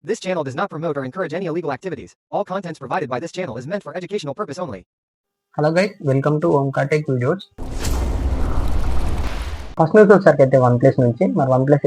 This channel does not promote or encourage any illegal activities. All contents provided by this channel is meant for educational purpose only. Hello guys, welcome to Omkar tech videos. First news వచ్చేసరికి one plus నుంచి one plus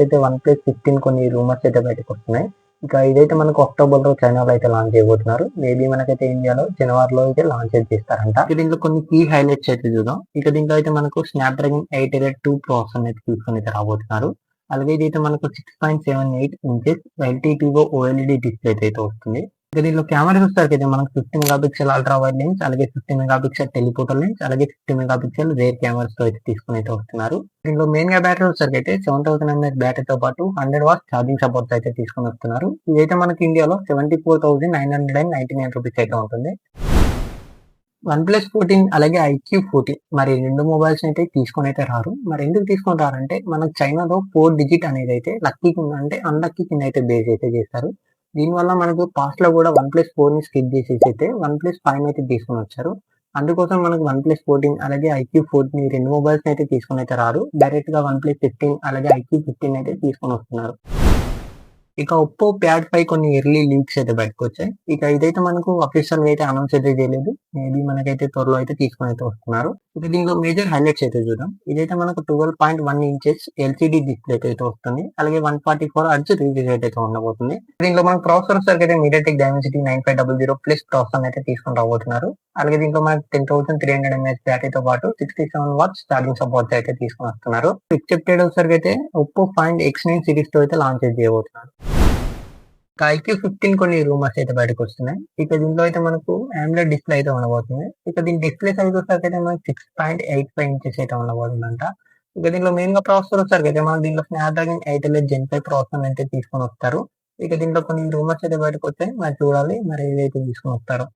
15 కొన్ని rumours అయితే బయటకు వస్తున్నాయి. ఇక ఇదైతే మనకు అక్టోబర్లో చైనాలో అయితే లాంచ్ చేయబోతున్నారు. మేబీ మనకైతే ఇండియాలో జనవరిలో అయితే లాంచ్ అయితే చేస్తారంట. ఇక దీంట్లో కొన్ని కీ హైలైట్స్ అయితే చూద్దాం. ఇక దీంట్లో అయితే మనకు స్నాప్డ్రాగన్ 882 ప్రాసెసర్ అయితే తీసుకొని అయితే రాబోతున్నారు. అలాగే ఇదైతే మనకు 6.78 ఇంచెస్ ఎల్టీటీఓ ఓఎల్ఈడి డిస్ప్లే అయితే వస్తుంది. ఇక దీంట్లో కెమెరా చూస్తే మనకు 50 మెగాపిక్సెల్ అల్ట్రా వైడ్ లెన్స్, అలాగే 50 మెగాపిక్సెల్ టెలిఫోటో లెన్స్, అలాగే 50 మెగాపిక్సెల్ రేర్ కెమెరాస్ తో అయితే తీసుకుని అయితే వస్తున్నారు. దీంట్లో మెయిన్ గా బ్యాటరీ వచ్చేసరికి 7000 mAh బ్యాటరీతో పాటు 100 వాట్స్ ఛార్జింగ్ సపోర్ట్ అయితే తీసుకుని వస్తున్నారు. ఇదైతే మనకి ఇండియాలో 74,999 రూపీస్ అయితే ఉంటుంది. వన్ ప్లస్ 14 అలాగే ఐక్యూ 14 మరి రెండు మొబైల్స్ అయితే తీసుకొని అయితే రారు. మరి ఎందుకు తీసుకొని రారంటే మనకు చైనాలో 4 డిజిట్ అనేది అయితే లక్కీ కింద అంటే అన్లక్కీ కింద అయితే బేస్ అయితే చేస్తారు. దీనివల్ల మనకు పాస్ట్ లో కూడా వన్ ప్లస్ 4 ని స్కిప్ చేసేసి అయితే వన్ ప్లస్ 5 అయితే తీసుకొని వచ్చారు. అందుకోసం మనకు వన్ ప్లస్ 14 అలాగే ఐక్యూ 14 రెండు మొబైల్స్ అయితే తీసుకొని అయితే రారు. డైరెక్ట్ గా వన్ ప్లస్ 15 అలాగే ఐక్యూ 15 అయితే తీసుకొని వస్తున్నారు. ఇక ఒప్పో ప్యాడ్ పై కొన్ని ఎర్లీ లీక్స్ అయితే బయటకు వచ్చాయి. ఇక ఇదైతే మనకు అఫీషియల్ గా అయితే అనౌన్స్ అయితే చేయలేదు. మేబీ మనకైతే త్వరలో అయితే తీసుకొని అయితే వస్తున్నారు. ఇక దీనిలో మేజర్ హైలైట్స్ అయితే చూద్దాం. ఇదైతే మనకు 12.1 ఇంచెస్ ఎల్సిడి డిస్ప్లే అయితే వస్తుంది. అలాగే 144 హెర్ట్జ్ రిఫ్రెష్ రేట్ అయితే ఉండబోతుంది. దీంట్లో మనకు ప్రాసెసర్ సరికి అయితే మీడియాటెక్ డైమెన్సిటీ 9500 ప్లస్ ప్రాసెసర్ అయితే తీసుకొని రాబోతున్నారు. అలాగే దీంట్లో మనకు 10,300 mAh బ్యాటరీతో పాటు 67 వాట్స్ ఛార్జింగ్ సపోర్ట్ అయితే తీసుకొని వస్తున్నారు. ఎక్సెప్టెడ్ వచ్చేసరికి అయితే ఒప్పో ఫైండ్ X9 సిరీస్ తో అయితే లాంచ్ అయితే చేయబోతున్నారు. ఐక్యూ 15 కొన్ని రూమర్స్ అయితే బయటకు వస్తున్నాయి. ఇక దీంట్లో అయితే మనకు AMOLED డిస్ప్లే అయితే ఉండబోతుంది. ఇక దీని డిస్ప్లే సైజ్ వచ్చేసరికి అయితే మనకు 6.85 ఇంచెస్ అయితే ఉండబోతుందంట. ఇక దీంట్లో మెయిన్ గా ప్రాసెసర్ వచ్చేసరికి అయితే మనం దీంట్లో స్నాప్డ్రాగన్ 8 Gen 5 ప్రాసెసర్ అయితే తీసుకొని వస్తారు. ఇక దీంట్లో కొన్ని రూమర్స్ అయితే బయటకు వచ్చాయి. మరి చూడాలి మరి ఏదైతే తీసుకొని వస్తారో.